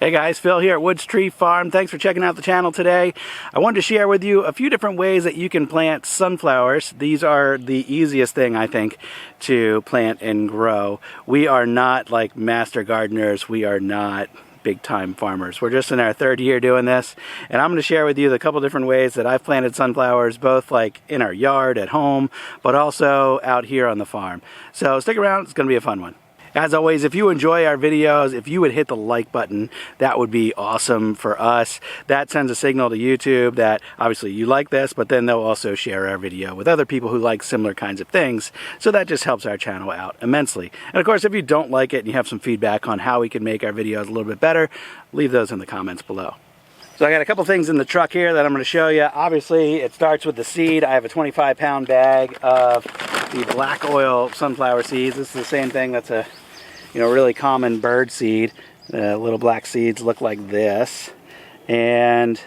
Hey guys, Phil here at Woods Tree Farm. Thanks for checking out the channel today. I wanted to share with you a few different ways that you can plant sunflowers. These are the easiest thing, I think, to plant and grow. We are not like master gardeners. We are not big-time farmers. We're just in our third year doing this, and I'm going to share with you the couple different ways that I've planted sunflowers, both like in our yard at home, but also out here on the farm. So stick around, it's going to be a fun one. As always, if you enjoy our videos, if you would hit the like button, that would be awesome for us. That sends a signal to YouTube that obviously you like this, but then they'll also share our video with other people who like similar kinds of things. So that just helps our channel out immensely. And of course, if you don't like it and you have some feedback on how we can make our videos a little bit better, leave those in the comments below. So I got a couple things in the truck here that I'm going to show you. Obviously, it starts with the seed. I have a 25-pound bag of the black oil sunflower seeds. This is the same thing that's a really common bird seed. Little black seeds look like this. And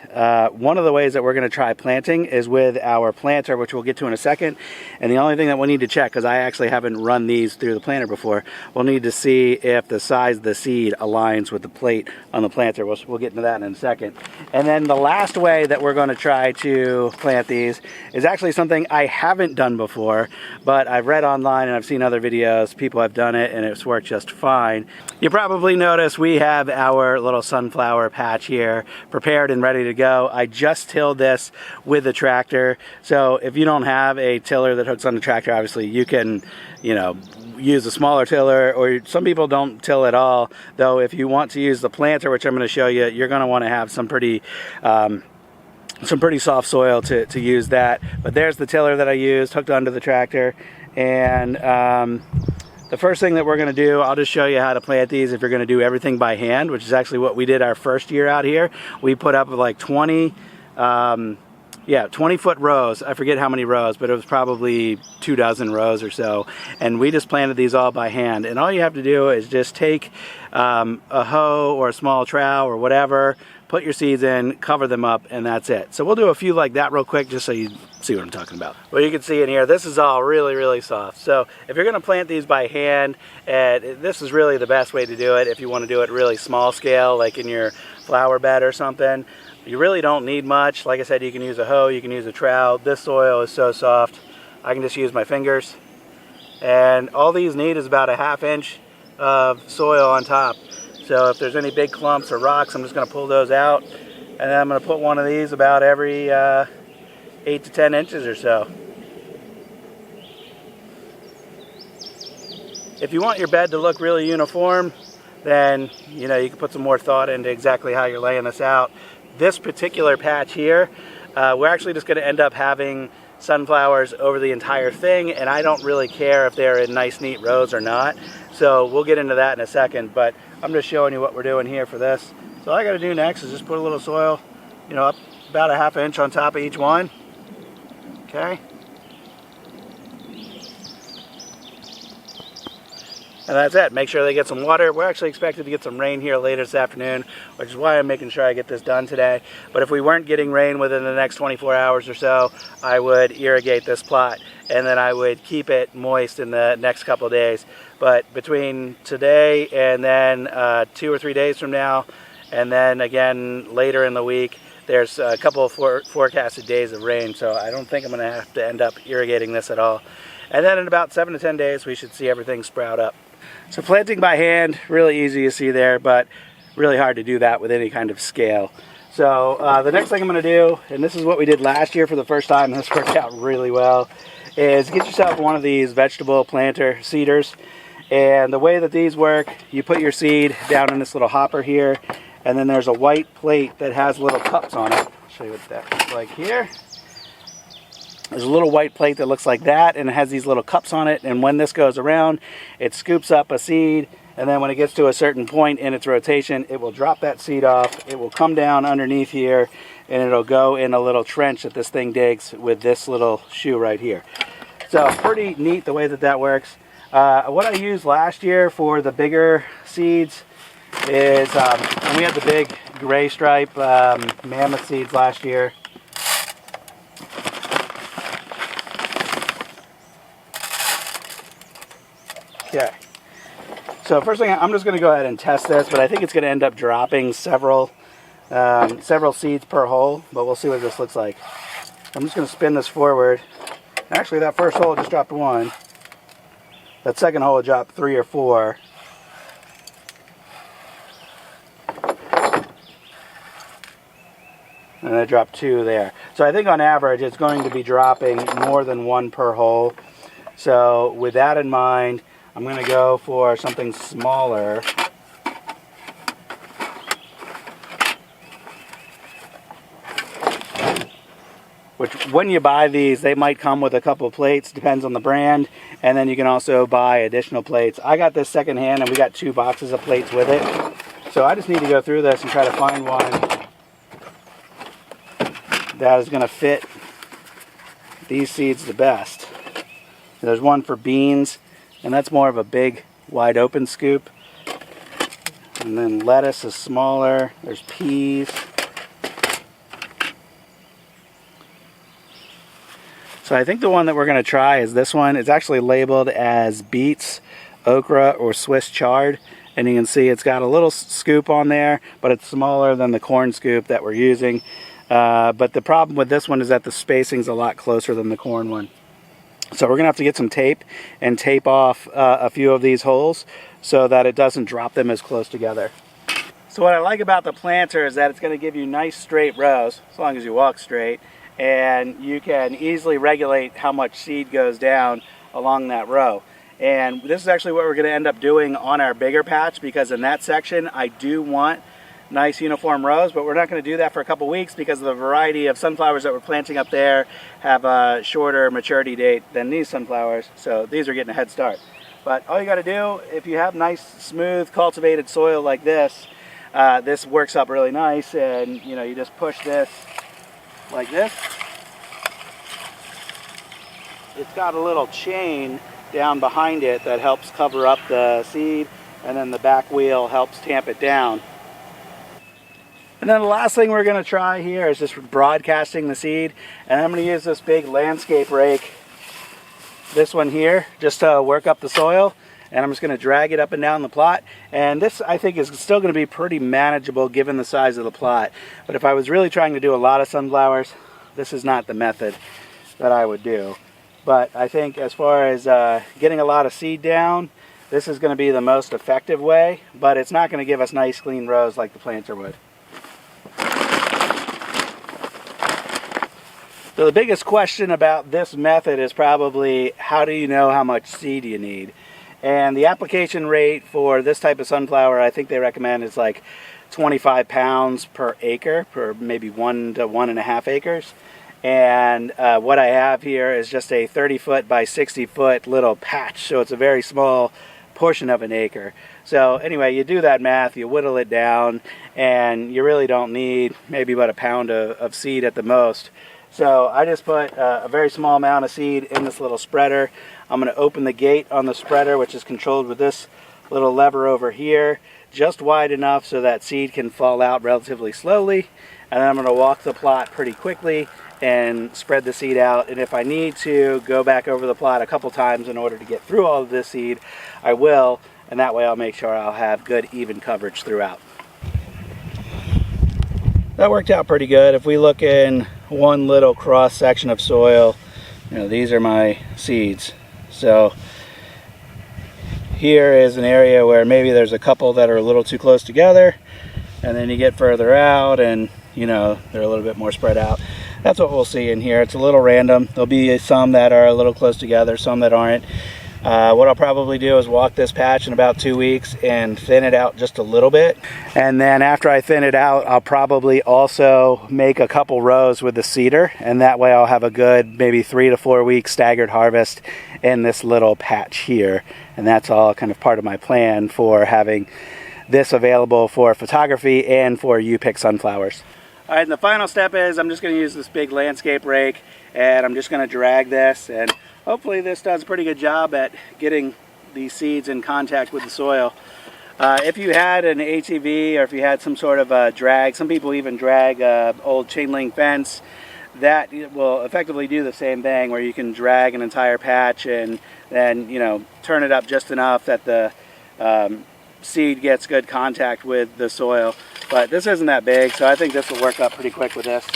one of the ways that we're going to try planting is with our planter, which we'll get to in a second. And the only thing that we'll need to check, because I actually haven't run these through the planter before, we'll need to see if the size of the seed aligns with the plate on the planter. We'll get into that in a second. And then the last way that we're going to try to plant these is actually something I haven't done before, but I've read online and I've seen other videos. People have done it and it's worked just fine. You probably notice we have our little sunflower patch here prepared and ready to go. I just tilled this with the tractor. So if you don't have a tiller that hooks on the tractor, obviously you can, use a smaller tiller, or some people don't till at all. Though if you want to use the planter, which I'm going to show you, you're going to want to have some pretty soft soil to use that. But there's the tiller that I used, hooked onto the tractor. And the first thing that we're going to do, I'll just show you how to plant these if you're going to do everything by hand, which is actually what we did our first year out here. We put up like 20-foot rows. I forget how many rows, but it was probably 24 rows or so. And we just planted these all by hand. And all you have to do is just take a hoe or a small trowel or whatever, put your seeds in, cover them up, and that's it. So we'll do a few like that real quick just so you see what I'm talking about. Well, you can see in here, this is all really, really soft. So if you're going to plant these by hand, this is really the best way to do it if you want to do it really small scale, like in your flower bed or something. You really don't need much. Like I said, you can use a hoe, you can use a trowel. This soil is so soft, I can just use my fingers. And all these need is about a ½ inch of soil on top. So if there's any big clumps or rocks, I'm just going to pull those out. And then I'm going to put one of these about every 8 to 10 inches or so. If you want your bed to look really uniform, then you can put some more thought into exactly how you're laying this out. This particular patch here, we're actually just going to end up having sunflowers over the entire thing, and I don't really care if they're in nice neat rows or not. So we'll get into that in a second, but I'm just showing you what we're doing here for this. So all I got to do next is just put a little soil, up about a ½ inch on top of each one. Okay. And that's it. Make sure they get some water. We're actually expected to get some rain here later this afternoon, which is why I'm making sure I get this done today. But if we weren't getting rain within the next 24 hours or so, I would irrigate this plot, and then I would keep it moist in the next couple of days. But between today and then 2 or 3 days from now, and then again later in the week, there's a couple of forecasted days of rain, so I don't think I'm going to have to end up irrigating this at all. And then in about 7 to 10 days, we should see everything sprout up. So planting by hand, really easy to see there, but really hard to do that with any kind of scale. So the next thing I'm going to do, and this is what we did last year for the first time, and this worked out really well, is get yourself one of these vegetable planter seeders. And the way that these work, you put your seed down in this little hopper here, and then there's a white plate that has little cups on it. I'll show you what that looks like here. There's a little white plate that looks like that, and it has these little cups on it, and when this goes around, it scoops up a seed, and then when it gets to a certain point in its rotation, it will drop that seed off, it will come down underneath here, and it'll go in a little trench that this thing digs with this little shoe right here. So pretty neat the way that that works. What I used last year for the bigger seeds is, we had the big gray stripe mammoth seeds last year. Okay, So first thing, I'm just going to go ahead and test this, but I think it's going to end up dropping several seeds per hole, but we'll see what this looks like. I'm just going to spin this forward. Actually, that first hole just dropped 1. That second hole dropped 3 or 4. And I dropped 2 there. So I think on average it's going to be dropping more than 1 per hole. So with that in mind, I'm going to go for something smaller. Which, when you buy these, they might come with a couple plates, depends on the brand, and then you can also buy additional plates. I got this secondhand, and we got 2 boxes of plates with it. So I just need to go through this and try to find one that is going to fit these seeds the best. There's one for beans, and that's more of a big, wide open scoop. And then lettuce is smaller. There's peas. So I think the one that we're going to try is this one. It's actually labeled as beets, okra, or Swiss chard. And you can see it's got a little scoop on there, but it's smaller than the corn scoop that we're using. But the problem with this one is that the spacing's a lot closer than the corn one. So we're going to have to get some tape and tape off a few of these holes so that it doesn't drop them as close together. So what I like about the planter is that it's going to give you nice straight rows, as long as you walk straight. And you can easily regulate how much seed goes down along that row. And this is actually what we're going to end up doing on our bigger patch, because in that section I do want nice uniform rows, but we're not going to do that for a couple weeks because the variety of sunflowers that we're planting up there have a shorter maturity date than these sunflowers, so these are getting a head start. But all you got to do, if you have nice smooth cultivated soil like this, this works up really nice, and you just push this like this. It's got a little chain down behind it that helps cover up the seed, and then the back wheel helps tamp it down. And then the last thing we're going to try here is just broadcasting the seed, and I'm going to use this big landscape rake, this one here, just to work up the soil, and I'm just going to drag it up and down the plot. And this, I think, is still going to be pretty manageable given the size of the plot. But if I was really trying to do a lot of sunflowers, this is not the method that I would do. But I think as far as getting a lot of seed down, this is going to be the most effective way, but it's not going to give us nice clean rows like the planter would. So the biggest question about this method is probably, how do you know how much seed you need? And the application rate for this type of sunflower, I think they recommend is like 25 pounds per acre, per maybe 1 to 1.5 acres. And what I have here is just a 30-foot by 60-foot little patch, so it's a very small portion of an acre. So anyway, you do that math, you whittle it down, and you really don't need maybe about 1 pound of seed at the most. So I just put a very small amount of seed in this little spreader. I'm going to open the gate on the spreader, which is controlled with this little lever over here, just wide enough so that seed can fall out relatively slowly. And then I'm going to walk the plot pretty quickly and spread the seed out. And if I need to go back over the plot a couple times in order to get through all of this seed, I will. And that way I'll make sure I'll have good even coverage throughout. That worked out pretty good. If we look in one little cross section of soil, these are my seeds. So here is an area where maybe there's a couple that are a little too close together, and then you get further out and they're a little bit more spread out. That's what we'll see in here. It's a little random. There'll be some that are a little close together, some that aren't. What I'll probably do is walk this patch in about 2 weeks and thin it out just a little bit. And then after I thin it out, I'll probably also make a couple rows with the cedar, and that way I'll have a good maybe 3 to 4 week staggered harvest in this little patch here. And that's all kind of part of my plan for having this available for photography and for you-pick sunflowers. All right, and the final step is I'm just going to use this big landscape rake, and I'm just going to drag this, and hopefully this does a pretty good job at getting these seeds in contact with the soil. If you had an ATV, or if you had some sort of a drag, some people even drag old chain link fence, that will effectively do the same thing, where you can drag an entire patch and then turn it up just enough that the seed gets good contact with the soil. But this isn't that big, so I think this will work up pretty quick with this.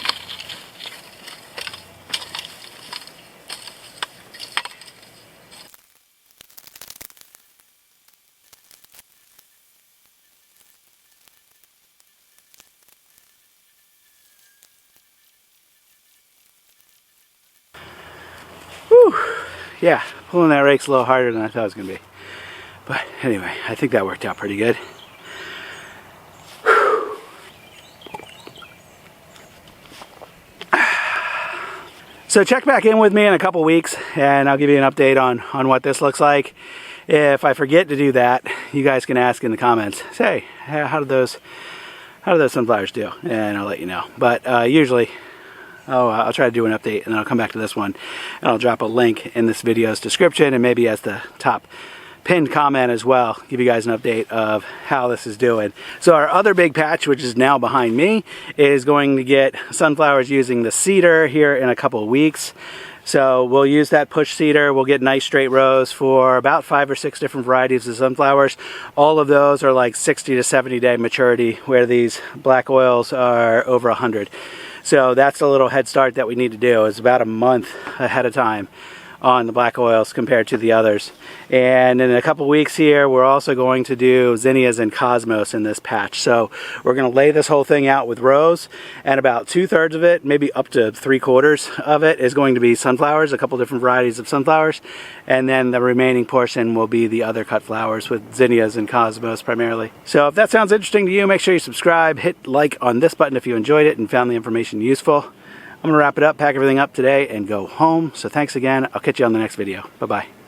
Whew. Yeah, pulling that rake's a little harder than I thought it was going to be. But anyway, I think that worked out pretty good. So check back in with me in a couple weeks and I'll give you an update on what this looks like. If I forget to do that, you guys can ask in the comments. Say, hey, how did those sunflowers do? And I'll let you know. But usually, I'll try to do an update and then I'll come back to this one and I'll drop a link in this video's description and maybe as the top pinned comment as well, give you guys an update of how this is doing. So our other big patch, which is now behind me, is going to get sunflowers using the seeder here in a couple of weeks. So we'll use that push seeder. We'll get nice straight rows for about 5 or 6 different varieties of sunflowers. All of those are like 60 to 70 day maturity, where these black oils are over 100. So that's a little head start that we need to do. It's about a month ahead of time on the black oils compared to the others. And in a couple weeks here, we're also going to do zinnias and cosmos in this patch. So we're going to lay this whole thing out with rows, and about 2/3 of it, maybe up to 3/4 of it, is going to be sunflowers, a couple different varieties of sunflowers, and then the remaining portion will be the other cut flowers with zinnias and cosmos primarily. So if that sounds interesting to you, make sure you subscribe, hit like on this button if you enjoyed it and found the information useful. I'm going to wrap it up, pack everything up today, and go home. So thanks again. I'll catch you on the next video. Bye-bye.